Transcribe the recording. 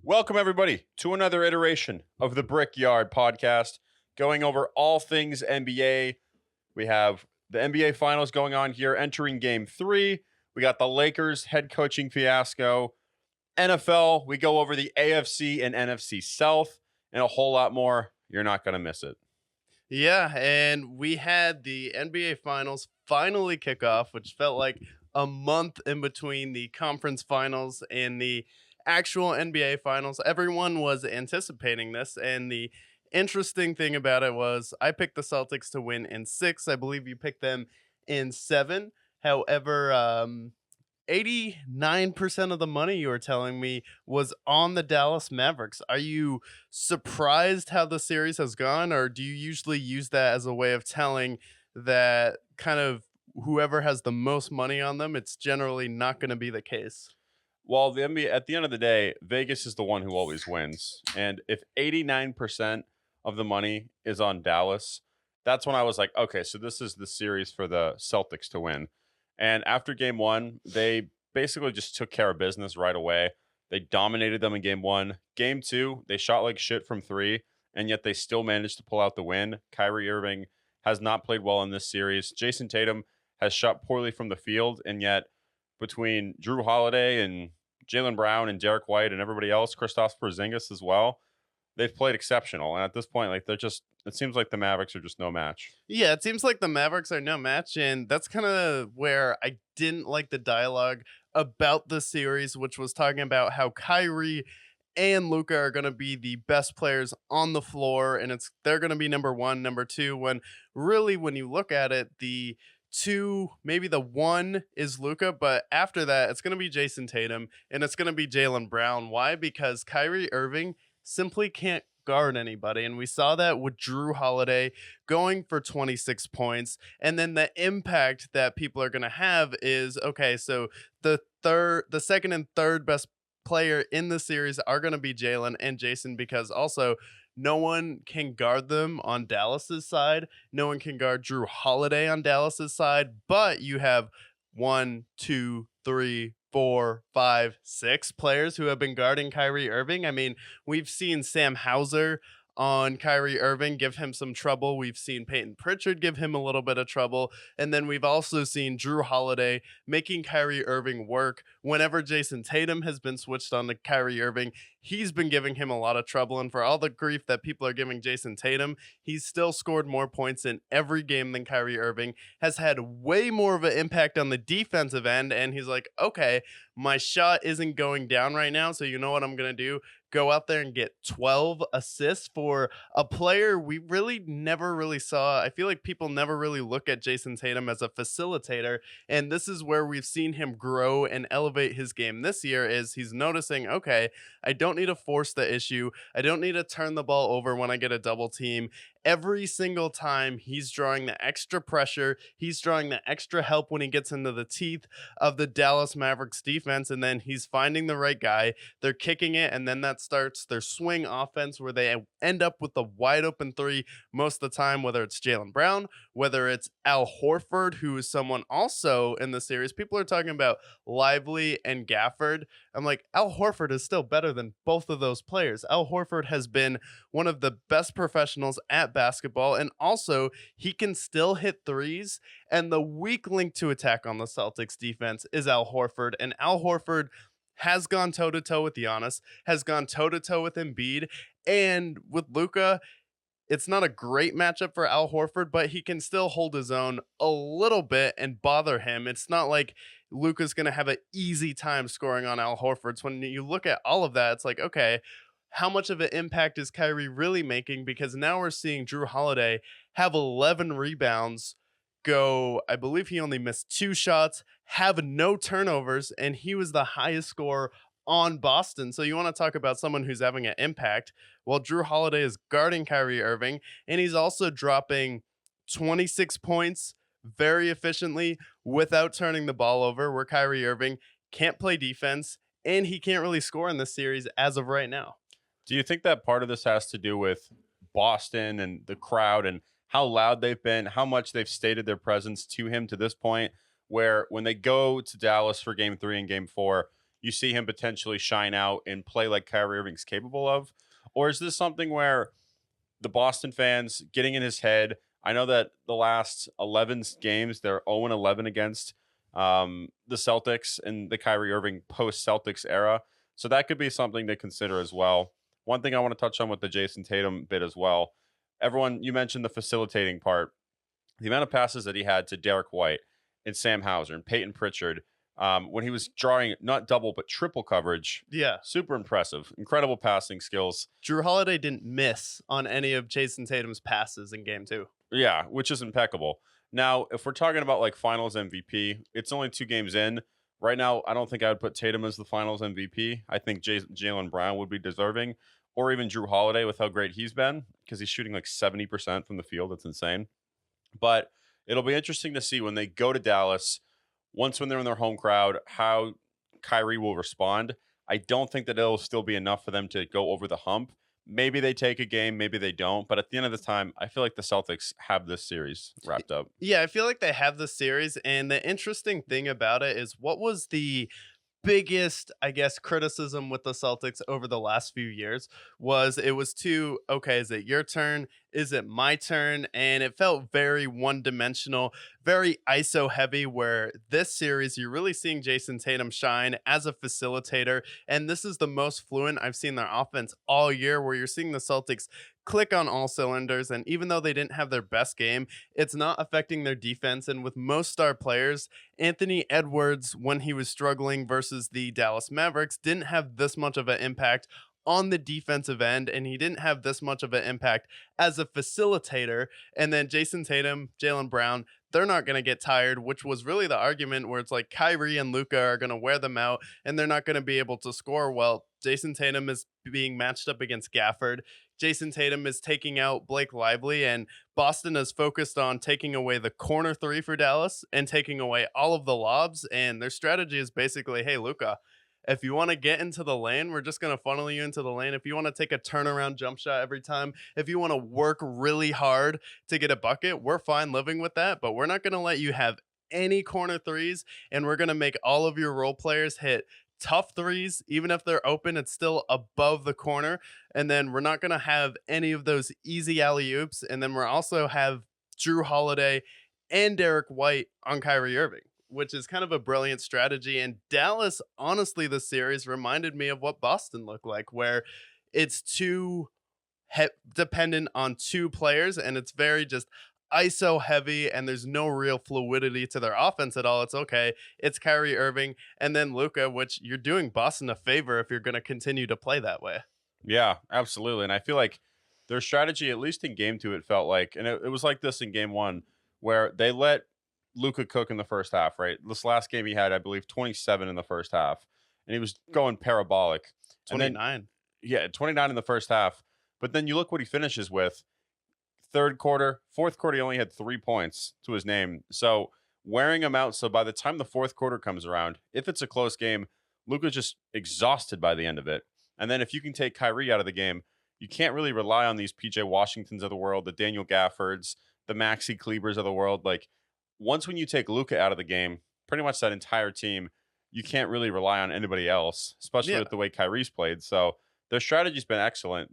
Welcome, everybody, to another iteration of the Brickyard podcast, going over all things NBA. We have the NBA Finals going on here, entering Game 3. We got the Lakers head coaching fiasco. NFL, we go over the AFC and NFC South, and a whole lot more. You're not going to miss it. Yeah, and we had the NBA Finals finally kick off, which felt like a month in between the conference finals and the actual NBA Finals. Everyone was anticipating this, and the interesting thing about it was I picked the Celtics to win in 6. I believe you picked them in 7. However, 89% of the money you were telling me was on the Dallas Mavericks. Are you surprised how the series has gone, or do you usually use that as a way of telling that kind of whoever has the most money on them, it's generally not going to be the case? Well, the NBA, at the end of the day, Vegas is the one who always wins. And if 89% of the money is on Dallas, that's when I was like, okay, so this is the series for the Celtics to win. And after game 1, they basically just took care of business right away. They dominated them in game 1. Game 2, they shot like shit from 3, and yet they still managed to pull out the win. Kyrie Irving has not played well in this series. Jason Tatum has shot poorly from the field, and yet between Drew Holiday and Jaylen Brown and Derek White and everybody else, Kristaps Porzingis as well, they've played exceptional. And at this point, like it seems like the Mavericks are just no match. Yeah, it seems like the Mavericks are no match, and that's kind of where I didn't like the dialogue about the series, which was talking about how Kyrie and Luka are going to be the best players on the floor, and they're going to be number 1, number 2. When really, when you look at it, the 2, maybe the 1 is Luka, but after that, it's going to be Jason Tatum and it's going to be Jaylen Brown. Why? Because Kyrie Irving simply can't guard anybody. And we saw that with Drew Holiday going for 26 points. And then the impact that people are going to have is okay, so the second and third best player in the series are going to be Jaylen and Jason, because also no one can guard them on Dallas's side. No one can guard Drew Holiday on Dallas's side, but you have 1, 2, 3, 4, 5, 6 players who have been guarding Kyrie Irving. I mean, we've seen Sam Hauser on Kyrie Irving give him some trouble. We've seen Peyton Pritchard give him a little bit of trouble. And then we've also seen Drew Holiday making Kyrie Irving work. Whenever Jason Tatum has been switched on to Kyrie Irving, he's been giving him a lot of trouble. And for all the grief that people are giving Jason Tatum, he's still scored more points in every game than Kyrie Irving, has had way more of an impact on the defensive end. And he's like, okay, my shot isn't going down right now. So you know what I'm going to do? Go out there and get 12 assists for a player we really never really saw. I feel like people never really look at Jason Tatum as a facilitator, and this is where we've seen him grow and elevate his game this year. Is he's noticing, okay, I don't need to force the issue. I don't need to turn the ball over when I get a double team. Every single time he's drawing the extra pressure, he's drawing the extra help when he gets into the teeth of the Dallas Mavericks defense, and then he's finding the right guy. They're kicking it, and then that starts their swing offense where they end up with the wide open 3 most of the time, whether it's Jaylen Brown, whether it's Al Horford, who is someone also in the series. People are talking about Lively and Gafford. I'm like, Al Horford is still better than both of those players. Al Horford has been one of the best professionals at basketball, and also he can still hit threes. And the weak link to attack on the Celtics defense is Al Horford, and Al Horford has gone toe to toe with Giannis, has gone toe to toe with Embiid, and with Luka. It's not a great matchup for Al Horford, but he can still hold his own a little bit and bother him. It's not like Luka's going to have an easy time scoring on Al Horford. So when you look at all of that, it's like, okay, how much of an impact is Kyrie really making? Because now we're seeing Drew Holiday have 11 rebounds, go, I believe he only missed 2 shots, have no turnovers, and he was the highest scorer on Boston. So you want to talk about someone who's having an impact. Well, Drew Holiday is guarding Kyrie Irving, and he's also dropping 26 points very efficiently without turning the ball over, where Kyrie Irving can't play defense and he can't really score in this series as of right now. Do you think that part of this has to do with Boston and the crowd and how loud they've been, how much they've stated their presence to him to this point, where when they go to Dallas for game 3 and game 4, you see him potentially shine out and play like Kyrie Irving's capable of? Or is this something where the Boston fans getting in his head? I know that the last 11 games, they're 0-11 against the Celtics in the Kyrie Irving post Celtics era. So that could be something to consider as well. One thing I want to touch on with the Jason Tatum bit as well. Everyone, you mentioned the facilitating part. The amount of passes that he had to Derek White and Sam Hauser and Peyton Pritchard when he was drawing not double but triple coverage, Yeah. super impressive. Incredible passing skills. Drew Holiday didn't miss on any of Jason Tatum's passes in game 2. Yeah, which is impeccable. Now, if we're talking about like finals MVP, it's only 2 games in. Right now, I don't think I would put Tatum as the finals MVP. I think Jalen Brown would be deserving, or even Drew Holiday with how great he's been, because he's shooting like 70% from the field. That's insane. But it'll be interesting to see when they go to Dallas, once when they're in their home crowd, how Kyrie will respond. I don't think that it'll still be enough for them to go over the hump. Maybe they take a game, maybe they don't. But at the end of the time, I feel like the Celtics have this series wrapped up. Yeah, I feel like they have the series, and the interesting thing about it is what was the biggest, I guess, criticism with the Celtics over the last few years was it was too, okay, is it your turn? Is it my turn? And it felt very one dimensional, very ISO heavy, where this series, you're really seeing Jason Tatum shine as a facilitator. And this is the most fluent I've seen their offense all year, where you're seeing the Celtics click on all cylinders. And even though they didn't have their best game, it's not affecting their defense. And with most star players, Anthony Edwards, when he was struggling versus the Dallas Mavericks, didn't have this much of an impact on the defensive end, and he didn't have this much of an impact as a facilitator. And then Jason Tatum, Jalen Brown, they're not going to get tired, which was really the argument where it's like Kyrie and Luka are going to wear them out and they're not going to be able to score. Well, Jason Tatum is being matched up against Gafford. Jason Tatum is taking out Blake Lively, and Boston is focused on taking away the corner three for Dallas and taking away all of the lobs. And their strategy is basically, hey, Luka, if you want to get into the lane, we're just going to funnel you into the lane. If you want to take a turnaround jump shot every time, if you want to work really hard to get a bucket, we're fine living with that. But we're not going to let you have any corner threes. And we're going to make all of your role players hit tough threes. Even if they're open, it's still above the corner. And then we're not going to have any of those easy alley oops. And then we're also have Drew Holiday and Derek White on Kyrie Irving, which is kind of a brilliant strategy. And Dallas, honestly, the series reminded me of what Boston looked like, where it's too dependent on two players and it's very just ISO heavy and there's no real fluidity to their offense at all. It's okay. It's Kyrie Irving and then Luka, which you're doing Boston a favor if you're going to continue to play that way. Yeah, absolutely. And I feel like their strategy, at least in game 2, it felt like, and it was like this in game 1, where they let Luka cook in the first half, right? This last game he had, I believe, 27 in the first half, and he was going parabolic. 29. Yeah, 29 in the first half. But then you look what he finishes with. Third quarter, fourth quarter, he only had 3 points to his name. So wearing him out. So by the time the fourth quarter comes around, if it's a close game, Luka's just exhausted by the end of it. And then if you can take Kyrie out of the game, you can't really rely on these PJ Washingtons of the world, the Daniel Gaffords, the Maxi Klebers of the world. Like, once when you take Luka out of the game, pretty much that entire team, you can't really rely on anybody else, especially Yeah. with the way Kyrie's played. So their strategy's been excellent.